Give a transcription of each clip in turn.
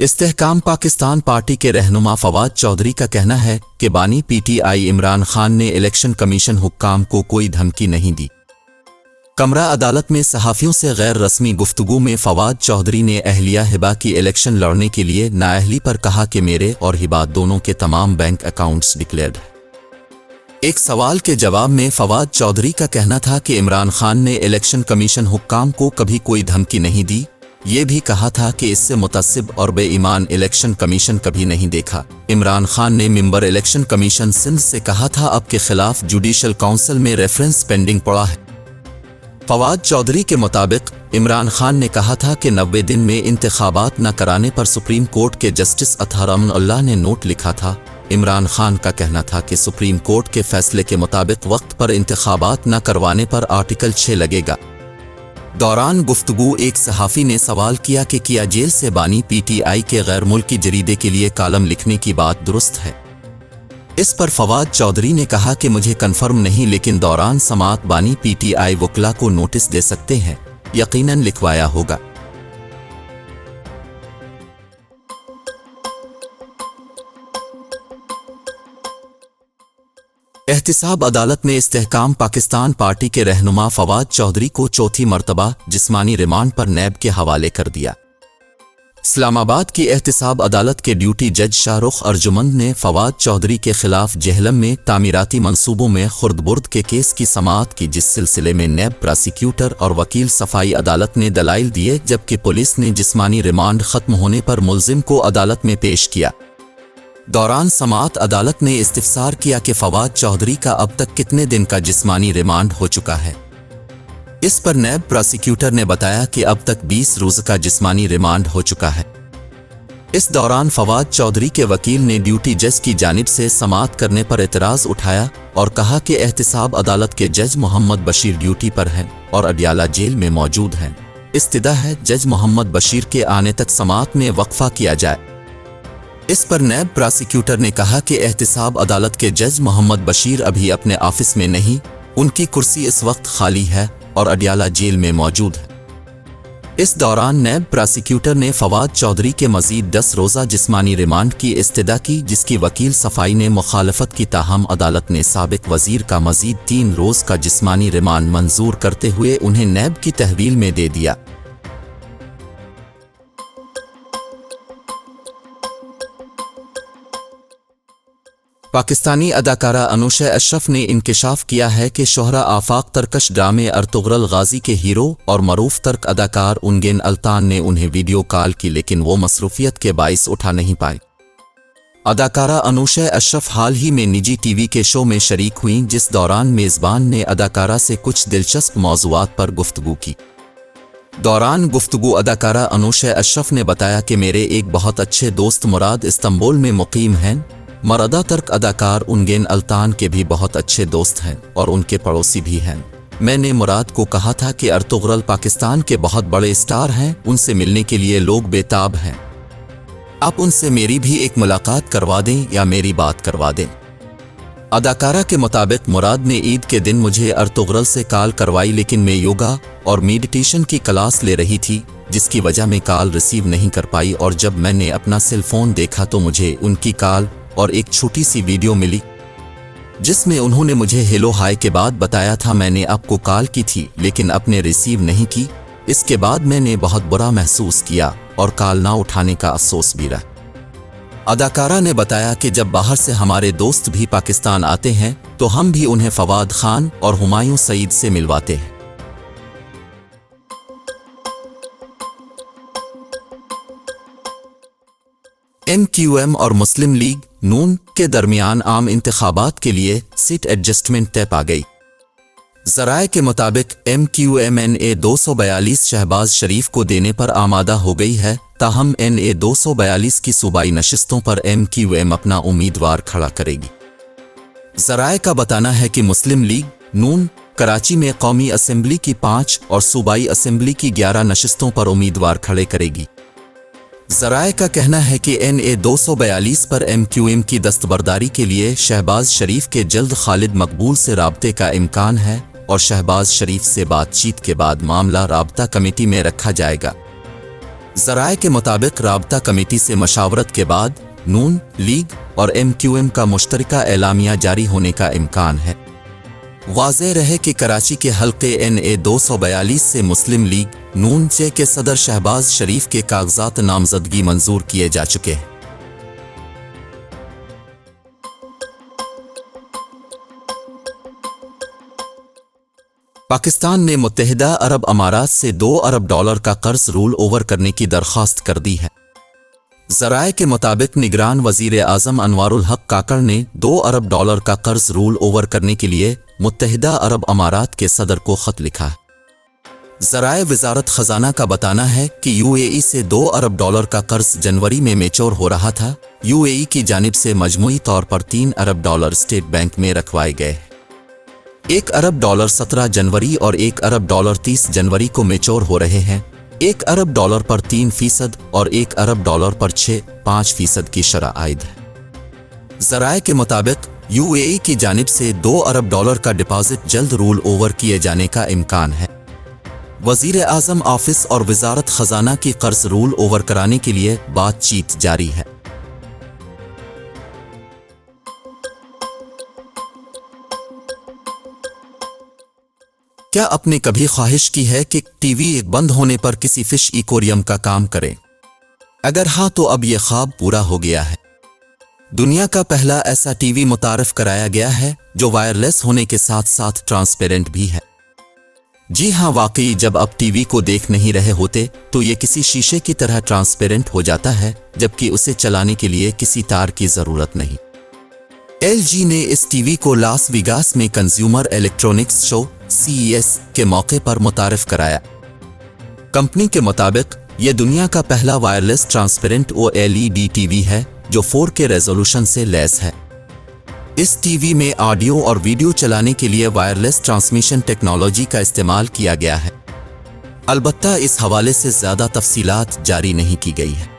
استحकाम Pakistan party के रहनुमा फवाद चौधरी का कहना है कि बानी पीटीआई इमरान खान ने इलेक्शन कमीशन हुक्काम को कोई धमकी नहीं दी। कमरा अदालत में सहाफ़ियों से गैर रस्मी गुफ्तगू में फवाद चौधरी ने अहलिया हिबा की इलेक्शन लड़ने के लिए नाअहली पर कहा कि मेरे और हिबा दोनों के तमाम बैंक अकाउंट्स डिक्लेयर्ड हैं। एक सवाल के जवाब में फवाद चौधरी का कहना था कि इमरान खान ने इलेक्शन कमीशन हुक्काम को कभी कोई धमकी नहीं दी। ये भी कहा था कि इससे मुतअस्सिब और बेईमान इलेक्शन कमीशन कभी नहीं देखा। इमरान खान ने मिंबर इलेक्शन कमीशन सिंध से कहा था अब के खिलाफ जुडिशल काउंसिल में रेफरेंस पेंडिंग पड़ा है। फवाद चौधरी के मुताबिक इमरान खान ने कहा था कि 90 दिन में इंतखाबात न कराने पर सुप्रीम कोर्ट के जस्टिस अतहर अमनुल्लाह ने नोट लिखा था। इमरान खान का कहना था कि सुप्रीम कोर्ट के फैसले के मुताबिक वक्त पर इंतखाबात न करवाने पर आर्टिकल 6 लगेगा। दौरान गुफ्तगू एक सहाफ़ी ने सवाल किया कि क्या जेल से बानी पीटीआई के गैर मुल्की जरीदे के लिए कालम लिखने की बात दुरुस्त है। इस पर फवाद चौधरी ने कहा कि मुझे कन्फर्म नहीं, लेकिन दौरान समाअत बानी पीटीआई वकला को नोटिस दे सकते हैं, यकीनन लिखवाया होगा। एहतिसाब अदालत ने इस्तेहकाम पाकिस्तान पार्टी के रहनुमा फवाद चौधरी को चौथी मरतबा जिस्मानी रिमांड पर नैब के हवाले कर दिया। इस्लामाबाद की एहतिसाब अदालत के ड्यूटी जज शाहरुख अर्जुमंद ने फवाद चौधरी के खिलाफ जेहलम में तामीराती मंसूबों में खुर्द-बुर्द के केस की समाअत की, जिस सिलसिले में नैब प्रोसिक्यूटर और वकील सफाई अदालत ने दलाइल दिए, जबकि पुलिस ने जिस्मानी रिमांड खत्म होने पर मुल्जिम को अदालत में पेश किया। दौरान समाअत अदालत ने इस्तिफसार किया कि फवाद चौधरी का अब तक कितने दिन का जिस्मानी रिमांड हो चुका है। इस पर नैब प्रोसिक्यूटर ने बताया कि अब तक 20 रोज़ का जिस्मानी रिमांड हो चुका है। इस दौरान फवाद चौधरी के वकील ने ड्यूटी जज की जानिब से समाअत करने पर एतराज़ उठाया और कहा कि एहतिसाब अदालत के जज मोहम्मद बशीर ड्यूटी पर हैं और अडियाला जेल में मौजूद हैं। इस्तदा है जज मोहम्मद बशीर के आने तक समाअत में वक्फा किया जाए। इस पर नैब प्रोसिक्यूटर ने कहा कि एहतिसाब अदालत के जज मोहम्मद बशीर अभी अपने ऑफिस में नहीं, उनकी कुर्सी इस वक्त खाली है और अडियाला जेल में मौजूद है। इस दौरान नैब प्रोसिक्यूटर ने फवाद चौधरी के मजीद 10 रोज़ा जिस्मानी रिमांड की इस्तदा की, जिसकी वकील सफाई ने मुखालफत की, ताहम अदालत ने साबिक वजीर का मजीद 3 रोज़ का जिस्मानी रिमांड मंजूर करते हुए उन्हें नैब की तहवील में दे दिया। पाकिस्तानी अदाकारा अनुशा अशरफ ने इंकशाफ किया है कि शोहरा आफाक तरकश ड्रामे अर्तुगरल गाजी के हीरो और मरूफ तर्क अदाकार उनगेन अल्तान ने उन्हें वीडियो कॉल की, लेकिन वो मसरूफियत के बाइस उठा नहीं पाए। अदाकारा अनुशा अशरफ हाल ही में निजी टीवी के शो में शरीक हुई, जिस दौरान मेज़बान ने अदाकारा से कुछ दिलचस्प मौज़ूआत पर गुफ्तगू की। दौरान गुफ्तगू अदाकारा अनुशा अशरफ ने बताया कि मेरे एक बहुत अच्छे दोस्त मुराद इस्तांबुल में मुकीम हैं। मरदा तर्क अदाकार उनगेन अल्तान के भी बहुत अच्छे दोस्त हैं और उनके पड़ोसी भी हैं। मैंने मुराद को कहा था कि अर्तुगरल पाकिस्तान के बहुत बड़े स्टार हैं, उनसे मिलने के लिए लोग बेताब हैं। आप उनसे मेरी भी एक मुलाकात करवा दें या मेरी बात करवा दें। अदाकारा के मुताबिक मुराद ने ईद के दिन मुझे अर्तुगरल से कॉल करवाई, लेकिन मैं योगा और मेडिटेशन की क्लास ले रही थी, जिसकी वजह मैं कॉल रिसीव नहीं कर पाई। और जब मैंने अपना सेल फोन देखा तो मुझे उनकी कॉल और एक छोटी सी वीडियो मिली, जिसमें उन्होंने मुझे हेलो हाय के बाद बताया था मैंने आपको कॉल की थी लेकिन आपने रिसीव नहीं की। इसके बाद मैंने बहुत बुरा महसूस किया और कॉल ना उठाने का अफसोस भी रहा। अदाकारा ने बताया कि जब बाहर से हमारे दोस्त भी पाकिस्तान आते हैं तो हम भी उन्हें फवाद खान और हुमायूं सईद से मिलवाते हैं। MQM और मुस्लिम लीग नून के दरमियान आम इंतखाबात के लिए सीट एडजस्टमेंट तय पा गई। ज़राए के मुताबिक MQM NA 242 शहबाज शरीफ को देने पर आमादा हो गई है, ताहम NA 242 की सूबाई नशिस्तों पर MQM अपना उम्मीदवार खड़ा करेगी। ज़राए का बताना है कि मुस्लिम लीग नून कराची में कौमी असेंबली की 5 और सूबाई असेंबली की 11 नशिस्तों पर उम्मीदवार खड़े करेगी। ज़राए का कहना है कि NA 242 पर MQM की दस्तबरदारी के लिए शहबाज शरीफ के जल्द खालिद मकबूल से राब्ते का इम्कान है और शहबाज शरीफ से बातचीत के बाद मामला राब्ता कमेटी में रखा जाएगा। ذرائع کے مطابق رابطہ کمیٹی سے مشاورت کے بعد نون لیگ اور MQM کا مشترکہ اعلامیہ جاری ہونے کا امکان ہے۔ واضح رہے کہ کراچی کے حلقے NA 242 سے مسلم لیگ نون چے کے صدر شہباز شریف کے کاغذات نامزدگی منظور کیے جا چکے ہیں۔ پاکستان نے متحدہ عرب امارات سے $2 ارب کا قرض رول اوور کرنے کی درخواست کر دی ہے۔ ذرائع کے مطابق نگران وزیر اعظم انوار الحق کاکڑ نے $2 ارب کا قرض رول اوور کرنے کے لیے متحدہ عرب امارات کے صدر کو خط لکھا ہے۔ ذرائع وزارت خزانہ کا بتانا ہے کہ UAE سے $2 ارب کا قرض جنوری میں میچور ہو رہا تھا۔ UAE کی جانب سے مجموعی طور پر $3 ارب اسٹیٹ بینک میں رکھوائے گئے ہیں۔ $1 ارب 17 جنوری اور $1 ارب 30 جنوری کو میچور ہو رہے ہیں۔ $1 ارب پر 3% اور $1 ارب پر 6.5% کی شرح عائد ہے۔ ذرائع کے مطابق UAE کی جانب سے $2 ارب کا ڈپازٹ جلد رول اوور کیے جانے کا امکان ہے۔ وزیر اعظم آفس اور وزارت خزانہ کی قرض رول اوور کرانے کے لیے بات چیت جاری ہے۔ کیا آپ نے کبھی خواہش کی ہے کہ ٹی وی بند ہونے پر کسی فش ایکویریم کا کام کرے؟ اگر ہاں تو اب یہ خواب پورا ہو گیا ہے۔ دنیا کا پہلا ایسا ٹی وی متعارف کرایا گیا ہے جو وائرلیس ہونے کے ساتھ ساتھ ٹرانسپیرنٹ بھی ہے۔ جی ہاں، واقعی جب آپ ٹی وی کو دیکھ نہیں رہے ہوتے تو یہ کسی شیشے کی طرح ٹرانسپیرنٹ ہو جاتا ہے، جبکہ اسے چلانے کے لیے کسی تار کی ضرورت نہیں۔ LG نے اس ٹی وی کو لاس ویگاس میں کنزیومر الیکٹرونکس شو CES کے موقع پر متعارف کرایا۔ کمپنی کے مطابق یہ دنیا کا پہلا wireless transparent OLED T V ہے جو 4K ریزولوشن سے لیس ہے۔ اس ٹی وی میں آڈیو اور ویڈیو چلانے کے لیے وائرلیس ٹرانسمیشن ٹیکنالوجی کا استعمال کیا گیا ہے۔ البتہ اس حوالے سے زیادہ تفصیلات جاری نہیں کی گئی ہے۔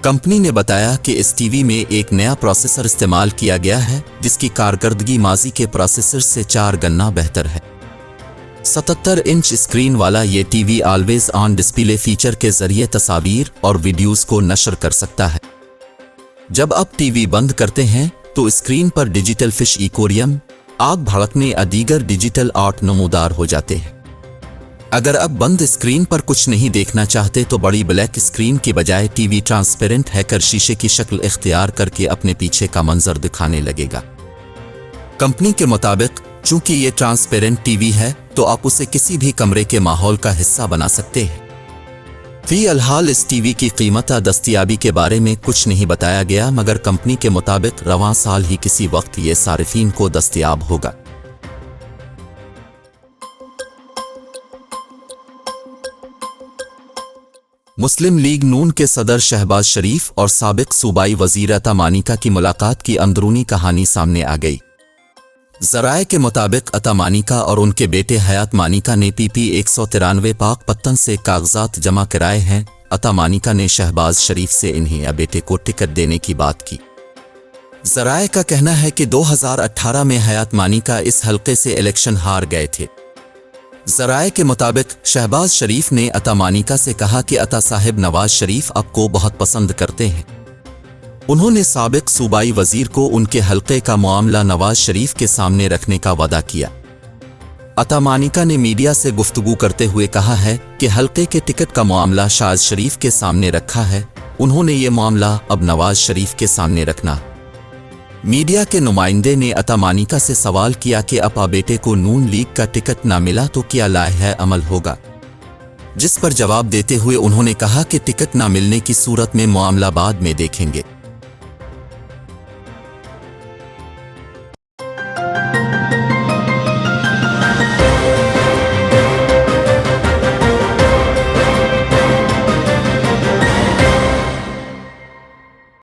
کمپنی نے بتایا کہ اس ٹی وی میں ایک نیا پروسیسر استعمال کیا گیا ہے جس کی کارکردگی ماضی کے پروسیسر سے 4 گنا بہتر ہے۔ 77 انچ اسکرین والا یہ TV always on display feature کے ذریعے تصاویر اور ویڈیوز کو نشر کر سکتا ہے۔ جب آپ ٹی وی بند کرتے ہیں تو اسکرین پر ڈیجیٹل فش ایکویریم، آگ بھڑکنے اور دیگر ڈیجیٹل آرٹ نمودار ہو جاتے ہیں۔ اگر آپ بند اسکرین پر کچھ نہیں دیکھنا چاہتے تو بڑی بلیک اسکرین کی بجائے ٹی وی ٹرانسپیرنٹ ہیکر شیشے کی شکل اختیار کر کے اپنے پیچھے کا منظر دکھانے لگے گا۔ کمپنی کے مطابق چونکہ یہ ٹرانسپیرنٹ ٹی وی ہے تو آپ اسے کسی بھی کمرے کے ماحول کا حصہ بنا سکتے ہیں۔ فی الحال اس ٹی وی کی قیمت دستیابی کے بارے میں کچھ نہیں بتایا گیا، مگر کمپنی کے مطابق رواں سال ہی کسی وقت یہ صارفین کو دستیاب ہوگا۔ مسلم لیگ نون کے صدر شہباز شریف اور سابق صوبائی وزیر عطا مانیکا کی ملاقات کی اندرونی کہانی سامنے آ گئی۔ ذرائع کے مطابق عطا مانیکا اور ان کے بیٹے حیات مانیکا نے PP 193 پاک پتن سے کاغذات جمع کرائے ہیں۔ عطا مانیکا نے شہباز شریف سے انہیں یا بیٹے کو ٹکٹ دینے کی بات کی۔ ذرائع کا کہنا ہے کہ 2018 میں حیات مانیکا اس حلقے سے الیکشن ہار گئے تھے۔ ذرائع کے مطابق شہباز شریف نے عطا مانیکا سے کہا کہ عطا صاحب نواز شریف آپ کو بہت پسند کرتے ہیں۔ انہوں نے سابق صوبائی وزیر کو ان کے حلقے کا معاملہ نواز شریف کے سامنے رکھنے کا وعدہ کیا۔ عطا مانیکا نے میڈیا سے گفتگو کرتے ہوئے کہا ہے کہ حلقے کے ٹکٹ کا معاملہ شاز شریف کے سامنے رکھا ہے، انہوں نے یہ معاملہ اب نواز شریف کے سامنے رکھنا۔ میڈیا کے نمائندے نے عطا مانیکا سے سوال کیا کہ اپا بیٹے کو نون لیگ کا ٹکٹ نہ ملا تو کیا لائحہ عمل ہوگا، جس پر جواب دیتے ہوئے انہوں نے کہا کہ ٹکٹ نہ ملنے کی صورت میں معاملہ بعد میں دیکھیں گے۔